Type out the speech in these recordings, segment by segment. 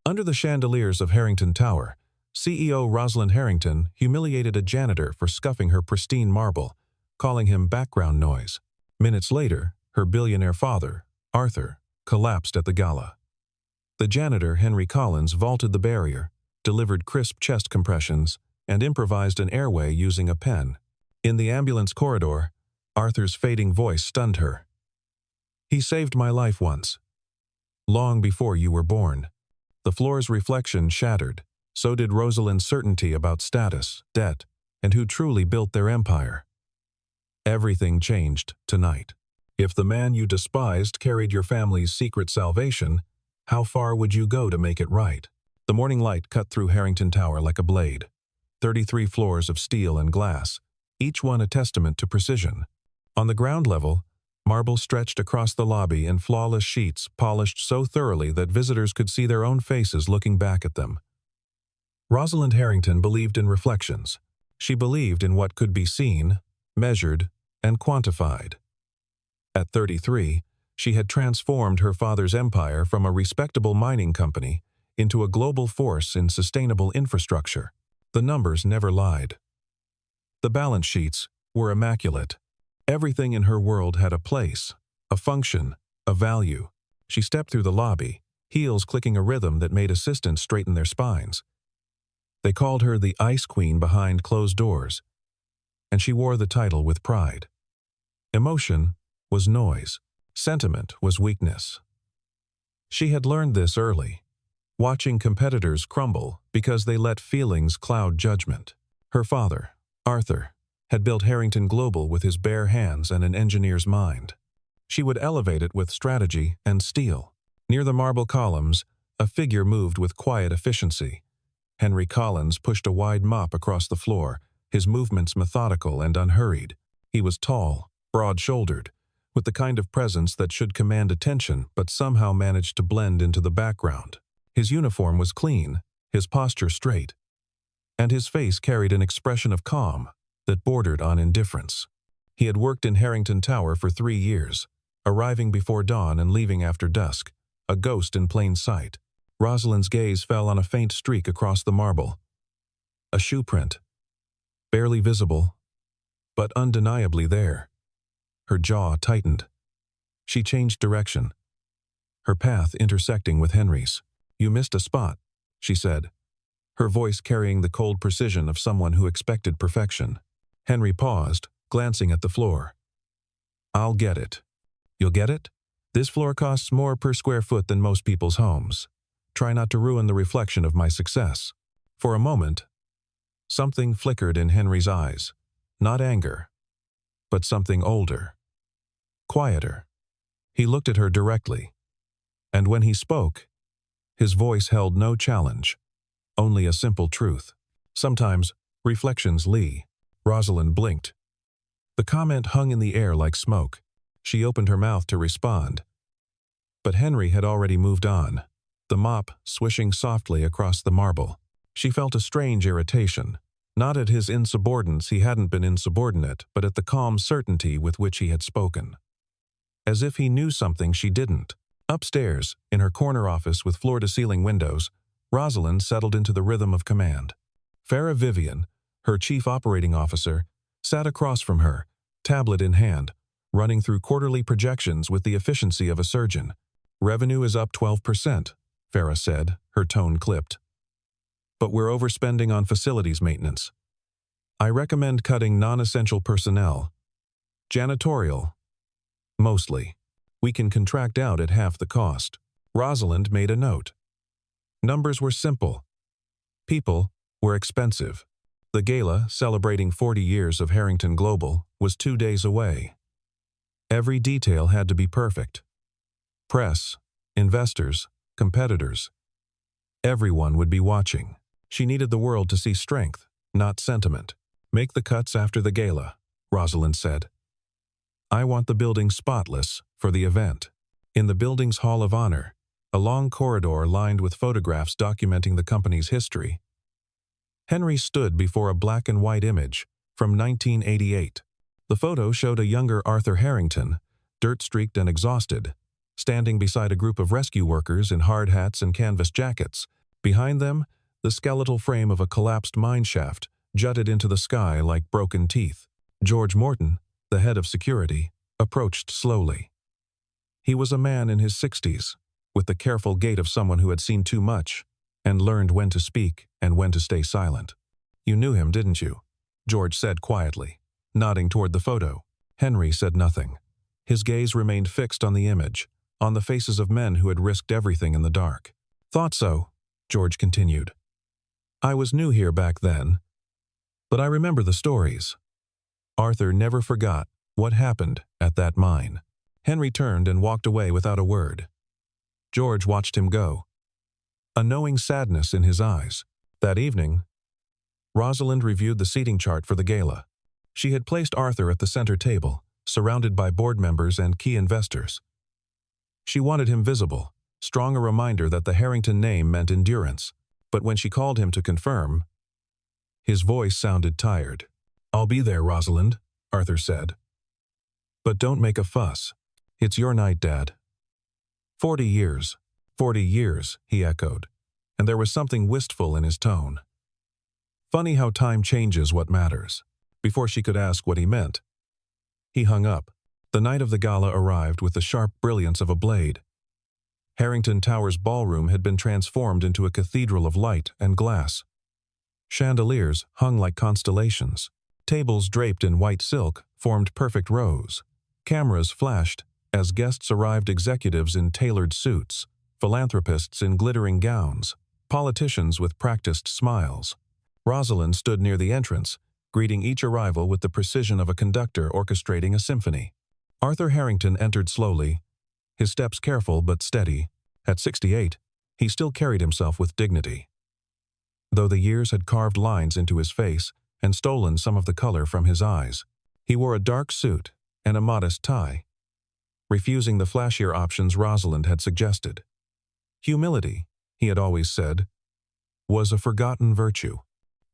Under the chandeliers of Harrington Tower, CEO Rosalind Harrington humiliated a janitor for scuffing her pristine marble, calling him background noise. Minutes later, her billionaire father, Arthur, collapsed at the gala. The janitor, Henry Collins, vaulted the barrier, delivered crisp chest compressions, and improvised an airway using a pen. In the ambulance corridor, Arthur's fading voice stunned her. "He saved my life once. Long before you were born." The floor's reflection shattered. So did Rosalind's certainty about status, debt, and who truly built their empire. Everything changed tonight. If the man you despised carried your family's secret salvation, how far would you go to make it right? The morning light cut through Harrington Tower like a blade. 33 floors of steel and glass, each one a testament to precision. On the ground level, marble stretched across the lobby in flawless sheets polished so thoroughly that visitors could see their own faces looking back at them. Rosalind Harrington believed in reflections. She believed in what could be seen, measured, and quantified. At 33, she had transformed her father's empire from a respectable mining company into a global force in sustainable infrastructure. The numbers never lied. The balance sheets were immaculate. Everything in her world had a place, a function, a value. She stepped through the lobby, heels clicking a rhythm that made assistants straighten their spines. They called her the Ice Queen behind closed doors, and she wore the title with pride. Emotion was noise. Sentiment was weakness. She had learned this early, watching competitors crumble because they let feelings cloud judgment. Her father, Arthur, had built Harrington Global with his bare hands and an engineer's mind. She would elevate it with strategy and steel. Near the marble columns, a figure moved with quiet efficiency. Henry Collins pushed a wide mop across the floor, his movements methodical and unhurried. He was tall, broad-shouldered, with the kind of presence that should command attention but somehow managed to blend into the background. His uniform was clean, his posture straight, and his face carried an expression of calm that bordered on indifference. He had worked in Harrington Tower for 3 years, arriving before dawn and leaving after dusk, a ghost in plain sight. Rosalind's gaze fell on a faint streak across the marble. A shoe print, barely visible, but undeniably there. Her jaw tightened. She changed direction, her path intersecting with Henry's. "You missed a spot," she said, her voice carrying the cold precision of someone who expected perfection. Henry paused, glancing at the floor. "I'll get it." "You'll get it? This floor costs more per square foot than most people's homes. Try not to ruin the reflection of my success." For a moment, something flickered in Henry's eyes. Not anger, but something older, quieter. He looked at her directly, and when he spoke, his voice held no challenge, only a simple truth. "Sometimes reflections lie." Rosalind blinked. The comment hung in the air like smoke. She opened her mouth to respond, but Henry had already moved on, the mop swishing softly across the marble. She felt a strange irritation, not at his insubordinance, he hadn't been insubordinate, but at the calm certainty with which he had spoken. As if he knew something she didn't. Upstairs, in her corner office with floor-to-ceiling windows, Rosalind settled into the rhythm of command. Farah Vivian, her chief operating officer, sat across from her, tablet in hand, running through quarterly projections with the efficiency of a surgeon. "Revenue is up 12%, Farah said, her tone clipped. "But we're overspending on facilities maintenance. I recommend cutting non-essential personnel. Janitorial. Mostly. We can contract out at half the cost." Rosalind made a note. Numbers were simple. People were expensive. The gala, celebrating 40 years of Harrington Global, was 2 days away. Every detail had to be perfect. Press, investors, competitors. Everyone would be watching. She needed the world to see strength, not sentiment. "Make the cuts after the gala," Rosalind said. "I want the building spotless for the event." In the building's Hall of Honor, a long corridor lined with photographs documenting the company's history, Henry stood before a black and white image from 1988. The photo showed a younger Arthur Harrington, dirt-streaked and exhausted, standing beside a group of rescue workers in hard hats and canvas jackets, Behind them, the skeletal frame of a collapsed mine shaft jutted into the sky like broken teeth. George Morton, the head of security, approached slowly. He was a man in his 60s, with the careful gait of someone who had seen too much and learned when to speak and when to stay silent. "You knew him, didn't you?" George said quietly, nodding toward the photo. Henry said nothing. His gaze remained fixed on the image, on the faces of men who had risked everything in the dark. "Thought so," George continued. "I was new here back then, but I remember the stories." Arthur never forgot what happened at that mine. Henry turned and walked away without a word. George watched him go, a knowing sadness in his eyes. That evening, Rosalind reviewed the seating chart for the gala. She had placed Arthur at the center table, surrounded by board members and key investors. She wanted him visible, strong a reminder that the Harrington name meant endurance. But when she called him to confirm, his voice sounded tired. "I'll be there, Rosalind," Arthur said. "But don't make a fuss. It's your night, Dad." 40 years, 40 years, he echoed, and there was something wistful in his tone. Funny how time changes what matters. Before she could ask what he meant, he hung up. The night of the gala arrived with the sharp brilliance of a blade. Harrington Tower's ballroom had been transformed into a cathedral of light and glass. Chandeliers hung like constellations. Tables draped in white silk formed perfect rows. Cameras flashed as guests arrived, executives in tailored suits, philanthropists in glittering gowns, politicians with practiced smiles. Rosalind stood near the entrance, greeting each arrival with the precision of a conductor orchestrating a symphony. Arthur Harrington entered slowly, his steps careful but steady. At 68, he still carried himself with dignity. Though the years had carved lines into his face and stolen some of the color from his eyes, he wore a dark suit and a modest tie, refusing the flashier options Rosalind had suggested. Humility, he had always said, was a forgotten virtue.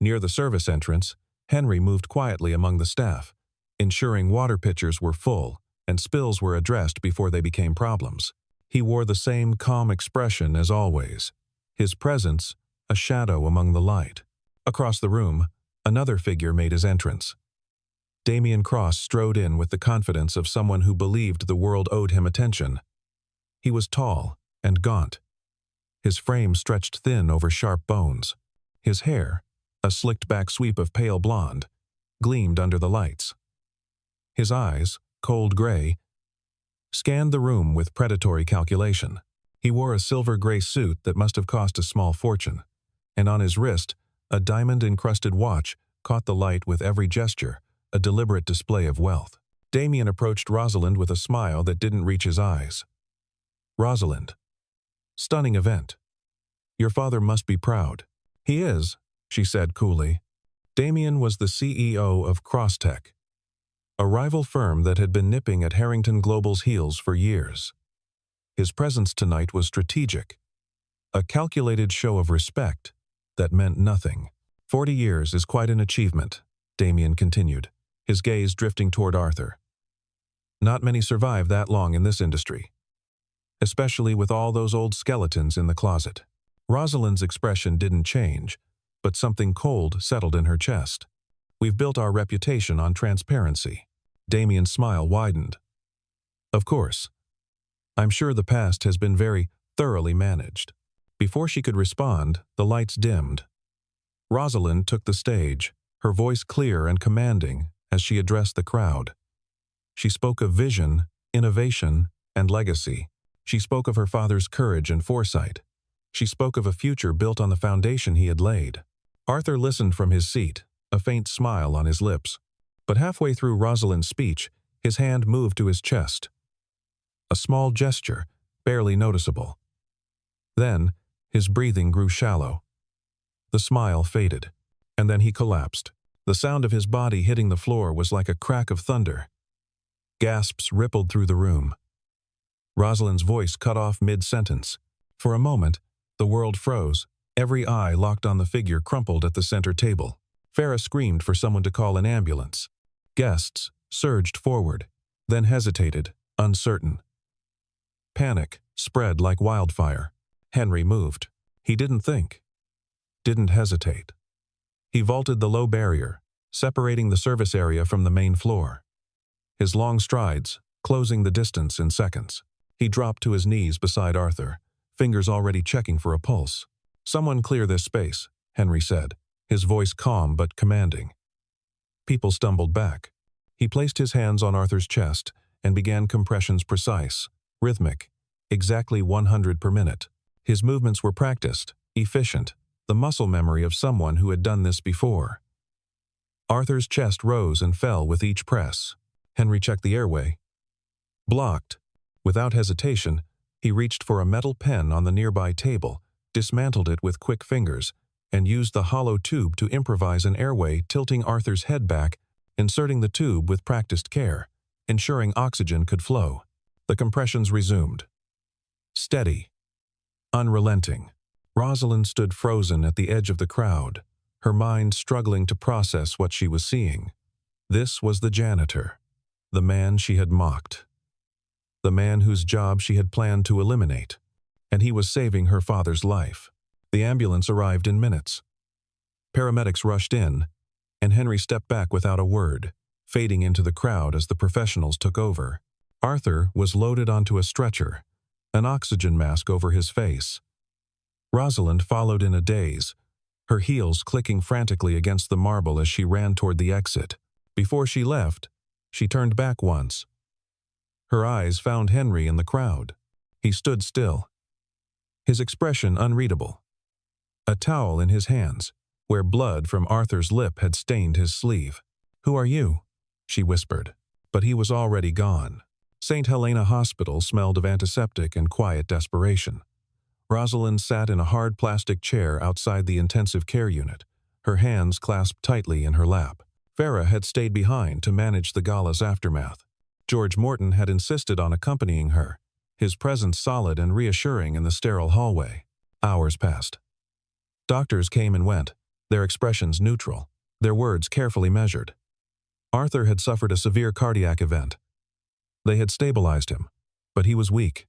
Near the service entrance, Henry moved quietly among the staff, ensuring water pitchers were full and spills were addressed before they became problems. He wore the same calm expression as always, his presence a shadow among the light. Across the room, another figure made his entrance. Damien Cross strode in with the confidence of someone who believed the world owed him attention. He was tall and gaunt. His frame stretched thin over sharp bones. His hair, a slicked-back sweep of pale blonde, gleamed under the lights. His eyes, cold gray, scanned the room with predatory calculation. He wore a silver-gray suit that must have cost a small fortune, and on his wrist, a diamond-encrusted watch caught the light with every gesture, a deliberate display of wealth. Damien approached Rosalind with a smile that didn't reach his eyes. "Rosalind. Stunning event. Your father must be proud." "He is," she said coolly. Damien was the CEO of Crosstech, a rival firm that had been nipping at Harrington Global's heels for years. His presence tonight was strategic, a calculated show of respect that meant nothing. 40 years is quite an achievement, Damien continued, his gaze drifting toward Arthur. Not many survive that long in this industry, especially with all those old skeletons in the closet. Rosalind's expression didn't change, but something cold settled in her chest. "We've built our reputation on transparency." Damien's smile widened. "Of course. I'm sure the past has been very thoroughly managed." Before she could respond, the lights dimmed. Rosalind took the stage, her voice clear and commanding as she addressed the crowd. She spoke of vision, innovation, and legacy. She spoke of her father's courage and foresight. She spoke of a future built on the foundation he had laid. Arthur listened from his seat, a faint smile on his lips. But halfway through Rosalind's speech, his hand moved to his chest. A small gesture, barely noticeable. Then, his breathing grew shallow. The smile faded, and then he collapsed. The sound of his body hitting the floor was like a crack of thunder. Gasps rippled through the room. Rosalind's voice cut off mid-sentence. For a moment, the world froze. Every eye locked on the figure crumpled at the center table. Farah screamed for someone to call an ambulance. Guests surged forward, then hesitated, uncertain. Panic spread like wildfire. Henry moved. He didn't think. didn't hesitate. He vaulted the low barrier, separating the service area from the main floor. His long strides, closing the distance in seconds. He dropped to his knees beside Arthur, fingers already checking for a pulse. "Someone clear this space," Henry said, his voice calm but commanding. People stumbled back. He placed his hands on Arthur's chest and began compressions precise, rhythmic, exactly 100 per minute. His movements were practiced, efficient, the muscle memory of someone who had done this before. Arthur's chest rose and fell with each press. Henry checked the airway. Blocked. Without hesitation, he reached for a metal pen on the nearby table, dismantled it with quick fingers, and used the hollow tube to improvise an airway, tilting Arthur's head back, inserting the tube with practiced care, ensuring oxygen could flow. The compressions resumed. Steady. Unrelenting. Rosalind stood frozen at the edge of the crowd, her mind struggling to process what she was seeing. This was the janitor, the man she had mocked, the man whose job she had planned to eliminate, and he was saving her father's life. The ambulance arrived in minutes. Paramedics rushed in, and Henry stepped back without a word, fading into the crowd as the professionals took over. Arthur was loaded onto a stretcher, an oxygen mask over his face. Rosalind followed in a daze, her heels clicking frantically against the marble as she ran toward the exit. Before she left, she turned back once. Her eyes found Henry in the crowd. He stood still, his expression unreadable. A towel in his hands, where blood from Arthur's lip had stained his sleeve. "Who are you?" she whispered, but he was already gone. St. Helena Hospital smelled of antiseptic and quiet desperation. Rosalind sat in a hard plastic chair outside the intensive care unit, her hands clasped tightly in her lap. Farah had stayed behind to manage the gala's aftermath. George Morton had insisted on accompanying her, his presence solid and reassuring in the sterile hallway. Hours passed. Doctors came and went, their expressions neutral, their words carefully measured. Arthur had suffered a severe cardiac event. They had stabilized him, but he was weak.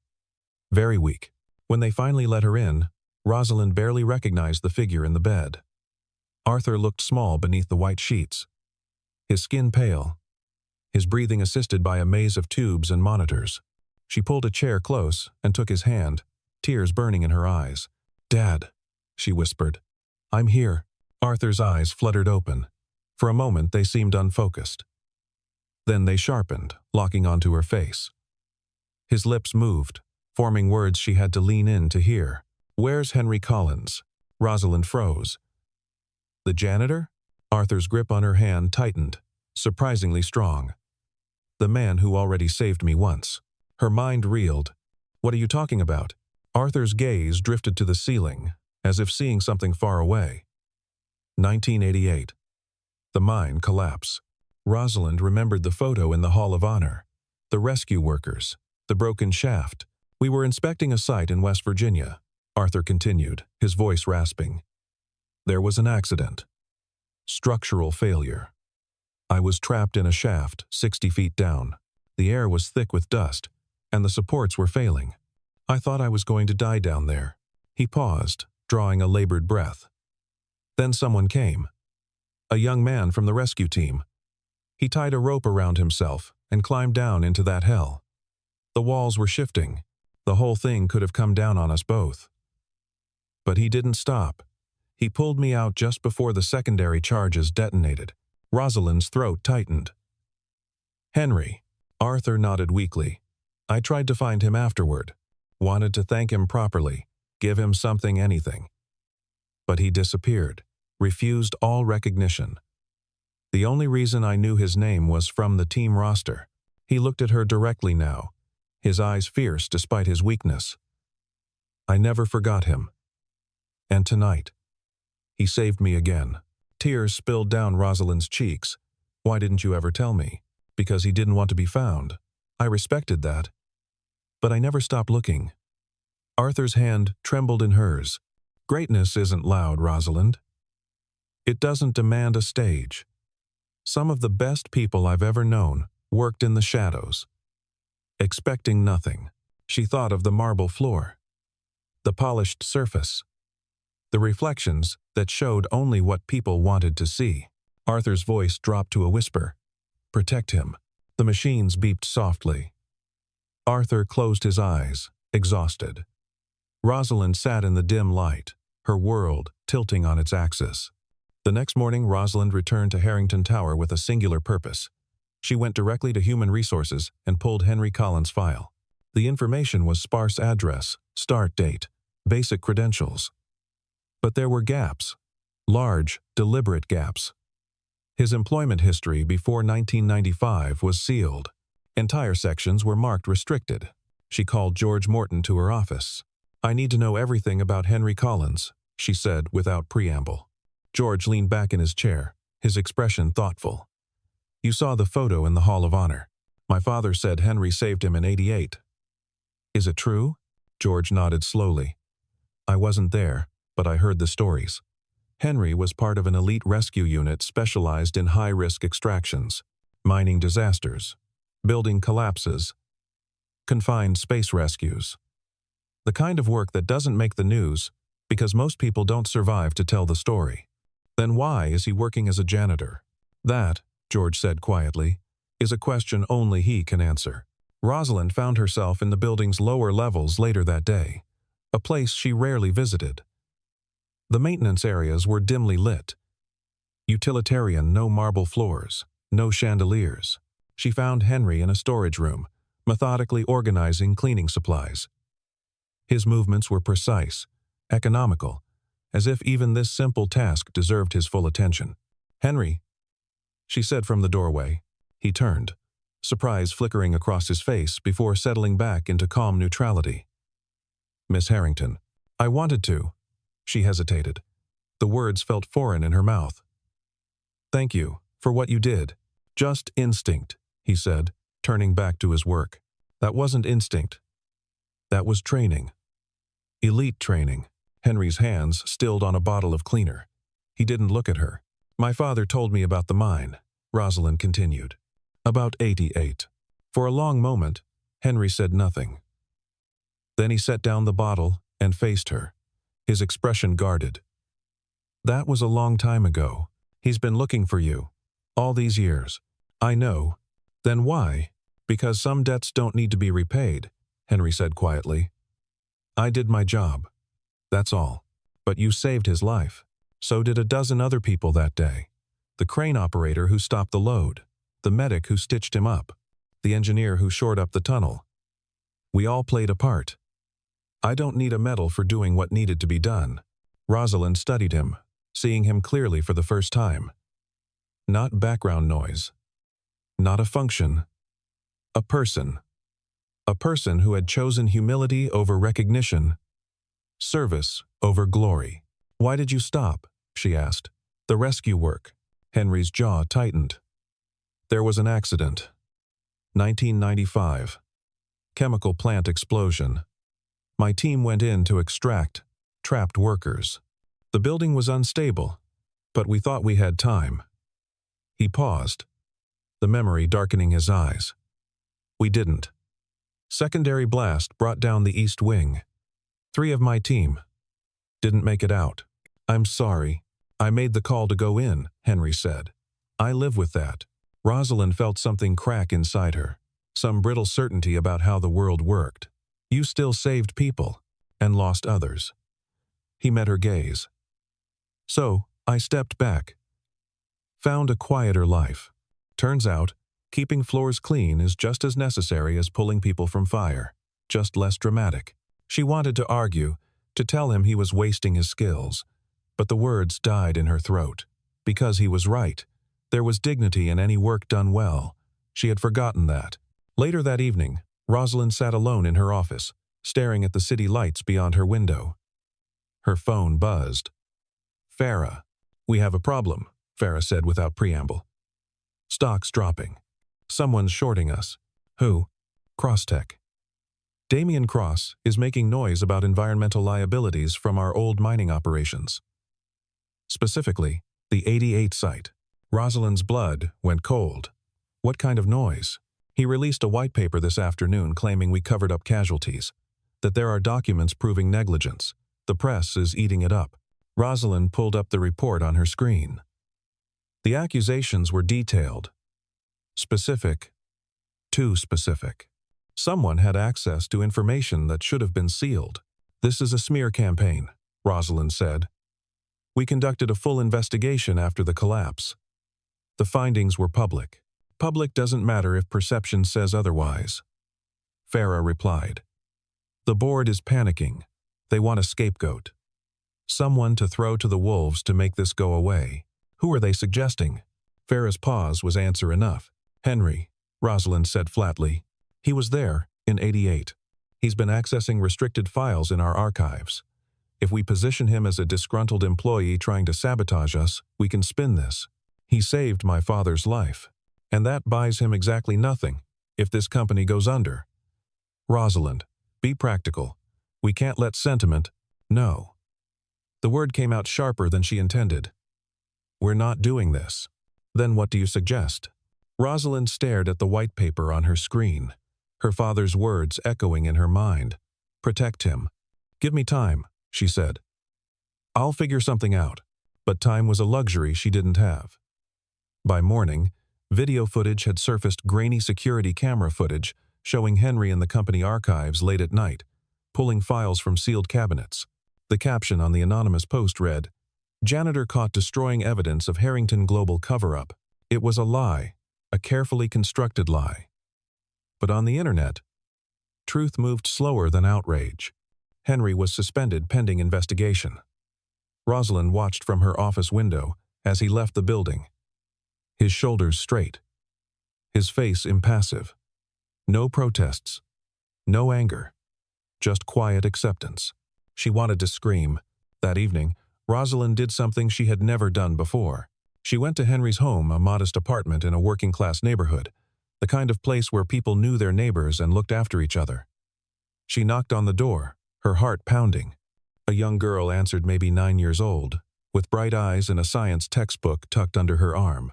Very weak. When they finally let her in, Rosalind barely recognized the figure in the bed. Arthur looked small beneath the white sheets, his skin pale, his breathing assisted by a maze of tubes and monitors. She pulled a chair close and took his hand, tears burning in her eyes. "Dad," she whispered. "I'm here." Arthur's eyes fluttered open. For a moment they seemed unfocused. Then they sharpened, locking onto her face. His lips moved, forming words she had to lean in to hear. "Where's Henry Collins?" Rosalind froze. "The janitor?" Arthur's grip on her hand tightened, surprisingly strong. "The man who already saved me once." Her mind reeled. "What are you talking about?" Arthur's gaze drifted to the ceiling, as if seeing something far away. 1988. The mine collapse. Rosalind remembered the photo in the Hall of Honor. The rescue workers, the broken shaft. "We were inspecting a site in West Virginia," Arthur continued, his voice rasping. "There was an accident. Structural failure. I was trapped in a shaft 60 feet down. The air was thick with dust, and the supports were failing. I thought I was going to die down there." He paused, drawing a labored breath. Then someone came. A young man from the rescue team. He tied a rope around himself and climbed down into that hell. The walls were shifting. The whole thing could have come down on us both. But he didn't stop. He pulled me out just before the secondary charges detonated. Rosalind's throat tightened. "Henry." Arthur nodded weakly. "I tried to find him afterward. Wanted to thank him properly, give him something, anything. But he disappeared, refused all recognition. The only reason I knew his name was from the team roster." He looked at her directly now, his eyes fierce despite his weakness. "I never forgot him. And tonight, he saved me again." Tears spilled down Rosalind's cheeks. "Why didn't you ever tell me?" "Because he didn't want to be found. I respected that. But I never stopped looking." Arthur's hand trembled in hers. "Greatness isn't loud, Rosalind. It doesn't demand a stage. Some of the best people I've ever known worked in the shadows, expecting nothing." She thought of the marble floor, the polished surface, The reflections that showed only what people wanted to see. Arthur's voice dropped to a whisper. Protect him. The machines beeped softly. Arthur closed his eyes, exhausted. Rosalind sat in the dim light, her world tilting on its axis. The next morning, Rosalind returned to Harrington Tower with a singular purpose. She went directly to Human Resources and pulled Henry Collins' file. The information was sparse: address, start date, basic credentials. But there were gaps. Large, deliberate gaps. His employment history before 1995 was sealed. Entire sections were marked restricted. She called George Morton to her office. I need to know everything about Henry Collins, she said without preamble. George leaned back in his chair, his expression thoughtful. You saw the photo in the Hall of Honor. My father said Henry saved him in '88. Is it true? George nodded slowly. I wasn't there, but I heard the stories. Henry was part of an elite rescue unit specialized in high-risk extractions, mining disasters, building collapses, confined space rescues. The kind of work that doesn't make the news because most people don't survive to tell the story. Then why is he working as a janitor? That, George said quietly, is a question only he can answer. Rosalind found herself in the building's lower levels later that day, a place she rarely visited. The maintenance areas were dimly lit. Utilitarian, no marble floors, no chandeliers. She found Henry in a storage room, methodically organizing cleaning supplies. His movements were precise, economical, as if even this simple task deserved his full attention. Henry, she said from the doorway. He turned, surprise flickering across his face before settling back into calm neutrality. Miss Harrington, I wanted to. She hesitated. The words felt foreign in her mouth. Thank you for what you did. Just instinct, he said, turning back to his work. That wasn't instinct. That was training. Elite training. Henry's hands stilled on a bottle of cleaner. He didn't look at her. My father told me about the mine, Rosalind continued. About '88. For a long moment, Henry said nothing. Then he set down the bottle and faced her, his expression guarded. That was a long time ago. He's been looking for you. All these years. I know. Then why? Because some debts don't need to be repaid, Henry said quietly. I did my job. That's all. But you saved his life. So did a dozen other people that day. The crane operator who stopped the load. The medic who stitched him up. The engineer who shored up the tunnel. We all played a part. I don't need a medal for doing what needed to be done. Rosalind studied him, seeing him clearly for the first time. Not background noise. Not a function. A person. A person who had chosen humility over recognition. Service over glory. Why did you stop? She asked. The rescue work. Henry's jaw tightened. There was an accident. 1995. Chemical plant explosion. My team went in to extract trapped workers. The building was unstable, but we thought we had time. He paused, the memory darkening his eyes. We didn't. Secondary blast brought down the east wing. 3 of my team didn't make it out. I'm sorry. I made the call to go in, Henry said. I live with that. Rosalind felt something crack inside her, some brittle certainty about how the world worked. You still saved people, and lost others. He met her gaze. So, I stepped back. Found a quieter life. Turns out, keeping floors clean is just as necessary as pulling people from fire, just less dramatic. She wanted to argue, to tell him he was wasting his skills, but the words died in her throat. Because he was right. There was dignity in any work done well. She had forgotten that. Later that evening, Rosalind sat alone in her office, staring at the city lights beyond her window. Her phone buzzed. Farah. We have a problem, Farah said without preamble. Stocks dropping. Someone's shorting us. Who? Crosstech. Damian Cross is making noise about environmental liabilities from our old mining operations. Specifically, the '88 site. Rosalind's blood went cold. What kind of noise? He released a white paper this afternoon claiming we covered up casualties, that there are documents proving negligence. The press is eating it up. Rosalind pulled up the report on her screen. The accusations were detailed. Specific. Too specific. Someone had access to information that should have been sealed. "This is a smear campaign," Rosalind said. "We conducted a full investigation after the collapse. The findings were public. Public doesn't matter if perception says otherwise." Farah replied. "The board is panicking. They want a scapegoat. Someone to throw to the wolves to make this go away. Who are they suggesting?" Farah's pause was answer enough. "Henry," Rosalind said flatly. "He was there in '88. He's been accessing restricted files in our archives. If we position him as a disgruntled employee trying to sabotage us, we can spin this. He saved my father's life, and that buys him exactly nothing if this company goes under. Rosalind, be practical. We can't let sentiment— No." The word came out sharper than she intended. "We're not doing this." "Then what do you suggest?" Rosalind stared at the white paper on her screen, her father's words echoing in her mind. "Protect him. Give me time," she said. "I'll figure something out." But time was a luxury she didn't have. By morning, video footage had surfaced, grainy security camera footage showing Henry in the company archives late at night, pulling files from sealed cabinets. The caption on the anonymous post read, "Janitor caught destroying evidence of Harrington Global cover-up." It was a lie, a carefully constructed lie. But on the internet, truth moved slower than outrage. Henry was suspended pending investigation. Rosalind watched from her office window as he left the building. His shoulders straight, his face impassive. No protests, no anger, just quiet acceptance. She wanted to scream. That evening, Rosalind did something she had never done before. She went to Henry's home, a modest apartment in a working-class neighborhood, the kind of place where people knew their neighbors and looked after each other. She knocked on the door, her heart pounding. A young girl answered, maybe 9 years old, with bright eyes and a science textbook tucked under her arm.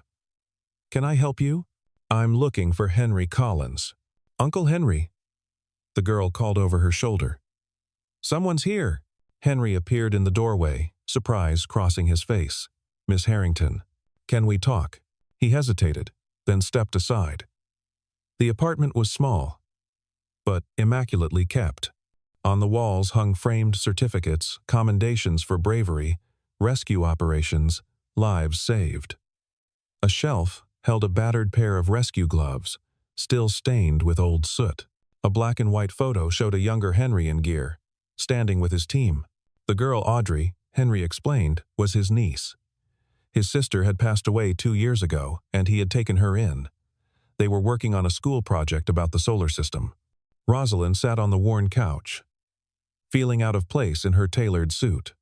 "Can I help you?" "I'm looking for Henry Collins." "Uncle Henry," the girl called over her shoulder. "Someone's here." Henry appeared in the doorway, surprise crossing his face. "Miss Harrington, can we talk?" He hesitated, then stepped aside. The apartment was small, but immaculately kept. On the walls hung framed certificates, commendations for bravery, rescue operations, lives saved. A shelf held a battered pair of rescue gloves, still stained with old soot. A black and white photo showed a younger Henry in gear, standing with his team. The girl Audrey, Henry explained, was his niece. His sister had passed away 2 years ago, and he had taken her in. They were working on a school project about the solar system. Rosalind sat on the worn couch, feeling out of place in her tailored suit.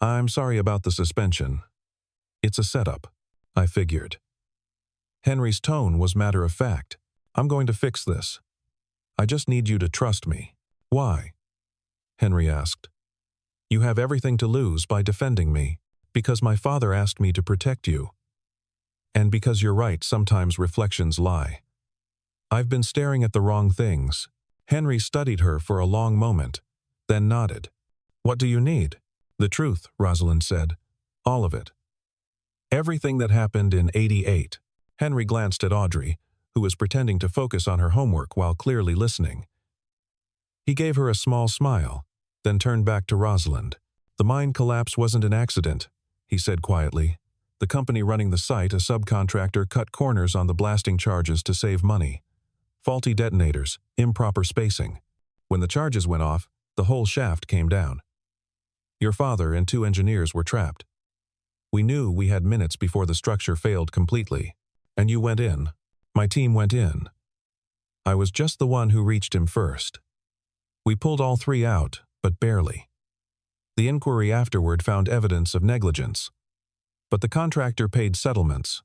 "I'm sorry about the suspension. It's a setup, I figured." Henry's tone was matter-of-fact. "I'm going to fix this. I just need you to trust me." "Why?" Henry asked. "You have everything to lose by defending me, because my father asked me to protect you. And because you're right, sometimes reflections lie. I've been staring at the wrong things." Henry studied her for a long moment, then nodded. "What do you need?" "The truth," Rosalind said. "All of it. Everything that happened in '88. Henry glanced at Audrey, who was pretending to focus on her homework while clearly listening. He gave her a small smile, then turned back to Rosalind. "The mine collapse wasn't an accident," he said quietly. "The company running the site, a subcontractor, cut corners on the blasting charges to save money. Faulty detonators, improper spacing. When the charges went off, the whole shaft came down. Your father and 2 engineers were trapped. We knew we had minutes before the structure failed completely. And you went in. My team went in. I was just the one who reached him first. We pulled all 3 out, but barely. The inquiry afterward found evidence of negligence. But the contractor paid settlements,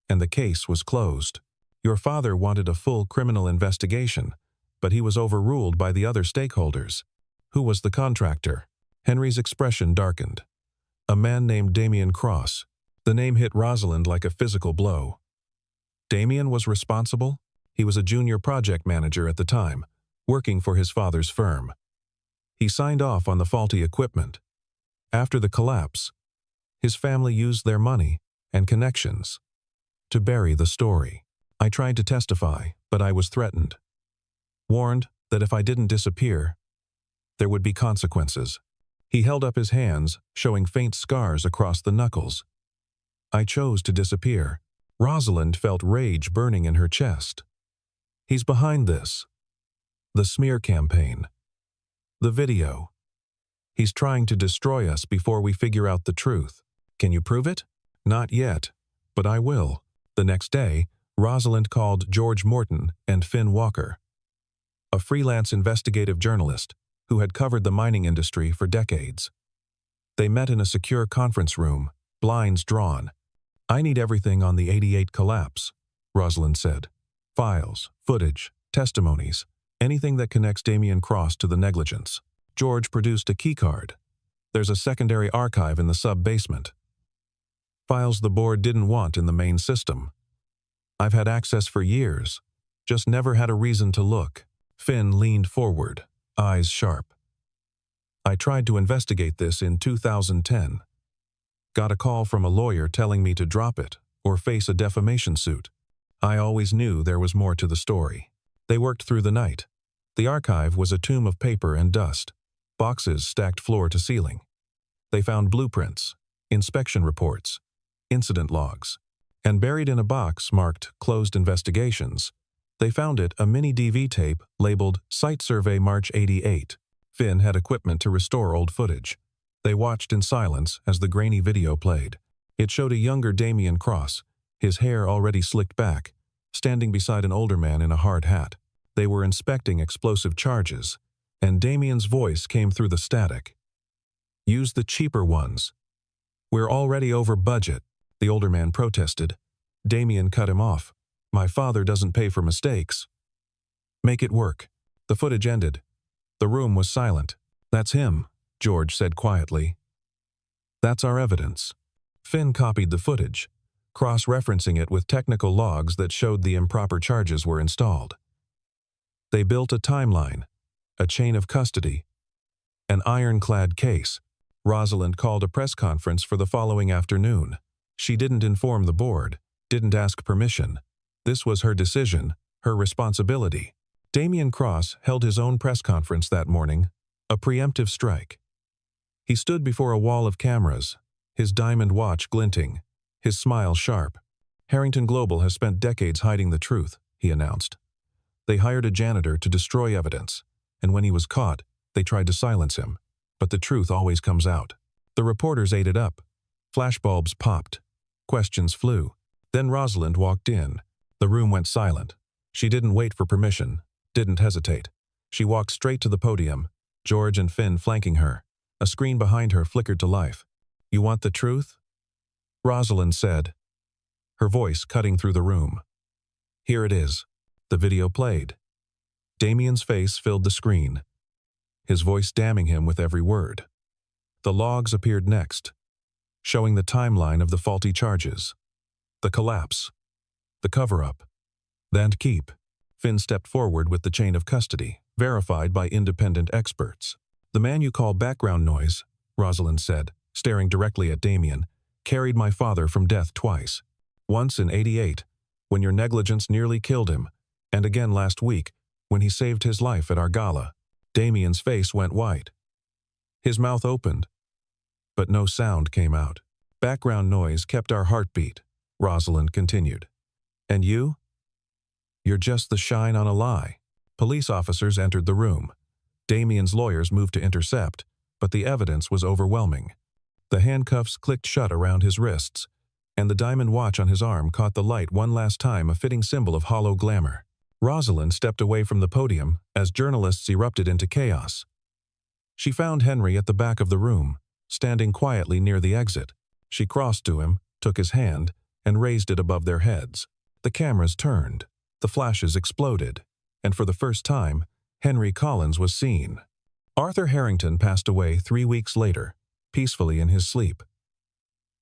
and the case was closed. Your father wanted a full criminal investigation, but he was overruled by the other stakeholders." "Who was the contractor?" Henry's expression darkened. "A man named Damien Cross." The name hit Rosalind like a physical blow. Damien was responsible? He was a junior project manager at the time, working for his father's firm. He signed off on the faulty equipment. After the collapse, his family used their money and connections to bury the story. I tried to testify, but I was threatened, warned that if I didn't disappear, there would be consequences. He held up his hands, showing faint scars across the knuckles. I chose to disappear. Rosalind felt rage burning in her chest. He's behind this. The smear campaign. The video. He's trying to destroy us before we figure out the truth. Can you prove it? Not yet, but I will. The next day, Rosalind called George Morton and Finn Walker, a freelance investigative journalist who had covered the mining industry for decades. They met in a secure conference room, blinds drawn. I need everything on the '88 collapse, Rosalind said. Files, footage, testimonies, anything that connects Damien Cross to the negligence. George produced a keycard. There's a secondary archive in the sub-basement. Files the board didn't want in the main system. I've had access for years, just never had a reason to look. Finn leaned forward, eyes sharp. I tried to investigate this in 2010. Got a call from a lawyer telling me to drop it or face a defamation suit. I always knew there was more to the story. They worked through the night. The archive was a tomb of paper and dust, boxes stacked floor to ceiling. They found blueprints, inspection reports, incident logs, and buried in a box marked Closed Investigations, they found a mini DV tape labeled Site Survey March '88. Finn had equipment to restore old footage. They watched in silence as the grainy video played. It showed a younger Damien Cross, his hair already slicked back, standing beside an older man in a hard hat. They were inspecting explosive charges, and Damien's voice came through the static. Use the cheaper ones. We're already over budget, the older man protested. Damien cut him off. My father doesn't pay for mistakes. Make it work. The footage ended. The room was silent. That's him, George said quietly. That's our evidence. Finn copied the footage, cross-referencing it with technical logs that showed the improper charges were installed. They built a timeline, a chain of custody, an ironclad case. Rosalind called a press conference for the following afternoon. She didn't inform the board, didn't ask permission. This was her decision, her responsibility. Damien Cross held his own press conference that morning, a preemptive strike. He stood before a wall of cameras, his diamond watch glinting, his smile sharp. Harrington Global has spent decades hiding the truth, he announced. They hired a janitor to destroy evidence, and when he was caught, they tried to silence him. But the truth always comes out. The reporters ate it up. Flashbulbs popped. Questions flew. Then Rosalind walked in. The room went silent. She didn't wait for permission, didn't hesitate. She walked straight to the podium, George and Finn flanking her. A screen behind her flickered to life. You want the truth? Rosalind said, her voice cutting through the room. Here it is. The video played. Damien's face filled the screen, his voice damning him with every word. The logs appeared next, showing the timeline of the faulty charges, the collapse, the cover-up. And keep. Finn stepped forward with the chain of custody, verified by independent experts. The man you call background noise, Rosalind said, staring directly at Damien, carried my father from death twice. Once in '88, when your negligence nearly killed him, and again last week, when he saved his life at our gala. Damien's face went white. His mouth opened, but no sound came out. Background noise kept our heartbeat, Rosalind continued. And you? You're just the shine on a lie. Police officers entered the room. Damien's lawyers moved to intercept, but the evidence was overwhelming. The handcuffs clicked shut around his wrists, and the diamond watch on his arm caught the light one last time, a fitting symbol of hollow glamour. Rosalind stepped away from the podium as journalists erupted into chaos. She found Henry at the back of the room, standing quietly near the exit. She crossed to him, took his hand, and raised it above their heads. The cameras turned, the flashes exploded, and for the first time, Henry Collins was seen. Arthur Harrington passed away 3 weeks later, peacefully in his sleep.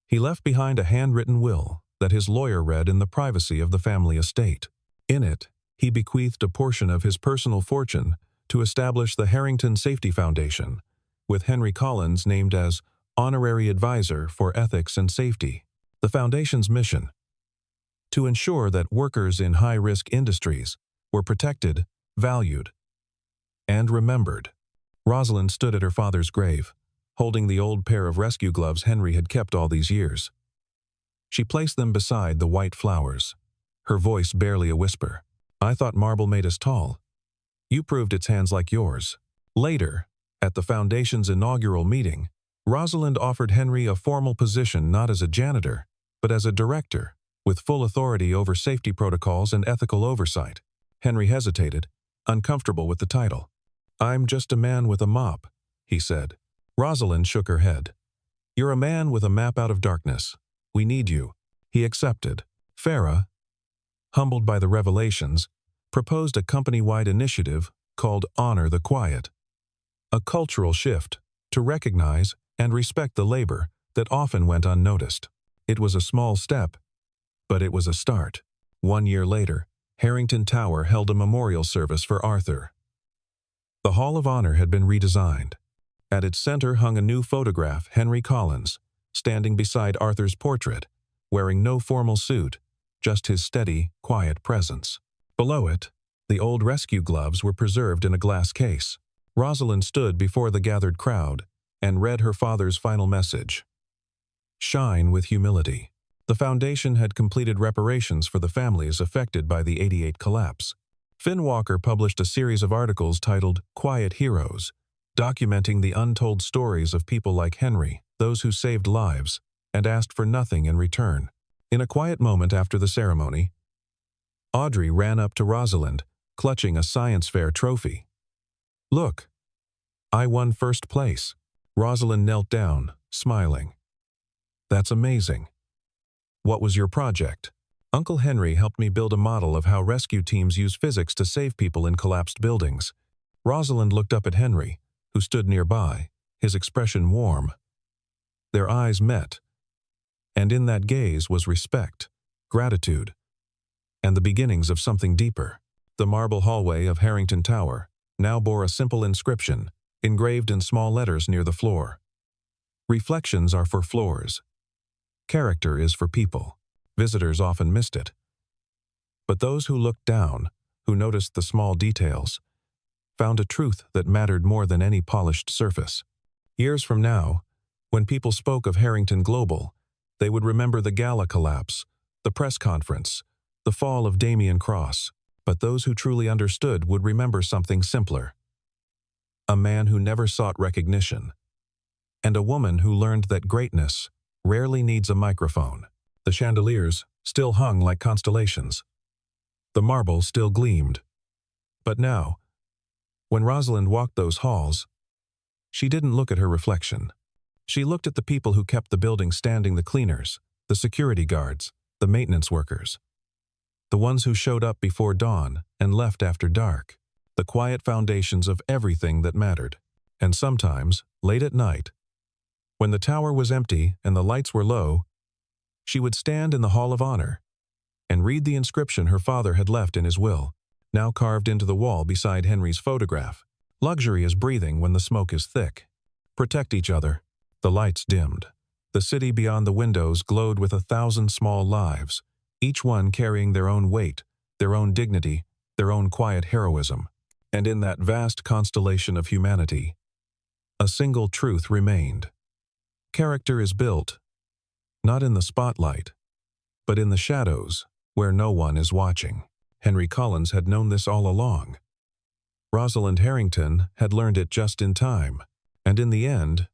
He left behind a handwritten will that his lawyer read in the privacy of the family estate. In it, he bequeathed a portion of his personal fortune to establish the Harrington Safety Foundation, with Henry Collins named as Honorary Advisor for Ethics and Safety. The Foundation's mission: to ensure that workers in high-risk industries were protected, valued, and remembered. Rosalind stood at her father's grave, holding the old pair of rescue gloves Henry had kept all these years. She placed them beside the white flowers, her voice barely a whisper. "I thought marble made us tall. You proved its hands like yours." Later, at the Foundation's inaugural meeting, Rosalind offered Henry a formal position not as a janitor, but as a director, with full authority over safety protocols and ethical oversight. Henry hesitated, uncomfortable with the title. "I'm just a man with a mop," he said. Rosalind shook her head. "You're a man with a map out of darkness. We need you." He accepted. Farah, humbled by the revelations, proposed a company-wide initiative called Honor the Quiet, a cultural shift to recognize and respect the labor that often went unnoticed. It was a small step, but it was a start. 1 year later, Harrington Tower held a memorial service for Arthur. The Hall of Honor had been redesigned. At its center hung a new photograph, Henry Collins, standing beside Arthur's portrait, wearing no formal suit, just his steady, quiet presence. Below it, the old rescue gloves were preserved in a glass case. Rosalind stood before the gathered crowd and read her father's final message: "Shine with humility." The Foundation had completed reparations for the families affected by the '88 collapse. Finn Walker published a series of articles titled Quiet Heroes, documenting the untold stories of people like Henry, those who saved lives and asked for nothing in return. In a quiet moment after the ceremony, Audrey ran up to Rosalind, clutching a science fair trophy. "Look, I won first place." Rosalind knelt down, smiling. "That's amazing. What was your project?" "Uncle Henry helped me build a model of how rescue teams use physics to save people in collapsed buildings." Rosalind looked up at Henry, who stood nearby, his expression warm. Their eyes met, and in that gaze was respect, gratitude, and the beginnings of something deeper. The marble hallway of Harrington Tower now bore a simple inscription, engraved in small letters near the floor. "Reflections are for floors. Character is for people." Visitors often missed it. But those who looked down, who noticed the small details, found a truth that mattered more than any polished surface. Years from now, when people spoke of Harrington Global, they would remember the gala collapse, the press conference, the fall of Damien Cross. But those who truly understood would remember something simpler: a man who never sought recognition, and a woman who learned that greatness rarely needs a microphone. The chandeliers still hung like constellations. The marble still gleamed. But now, when Rosalind walked those halls, she didn't look at her reflection. She looked at the people who kept the building standing: the cleaners, the security guards, the maintenance workers, the ones who showed up before dawn and left after dark, the quiet foundations of everything that mattered. And sometimes, late at night, when the tower was empty and the lights were low, she would stand in the Hall of Honor and read the inscription her father had left in his will, now carved into the wall beside Henry's photograph. "Luxury is breathing when the smoke is thick. Protect each other." The lights dimmed. The city beyond the windows glowed with 1,000 small lives, each one carrying their own weight, their own dignity, their own quiet heroism. And in that vast constellation of humanity, a single truth remained. Character is built, not in the spotlight, but in the shadows, where no one is watching. Henry Collins had known this all along. Rosalind Harrington had learned it just in time, and in the end,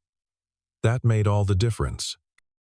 that made all the difference.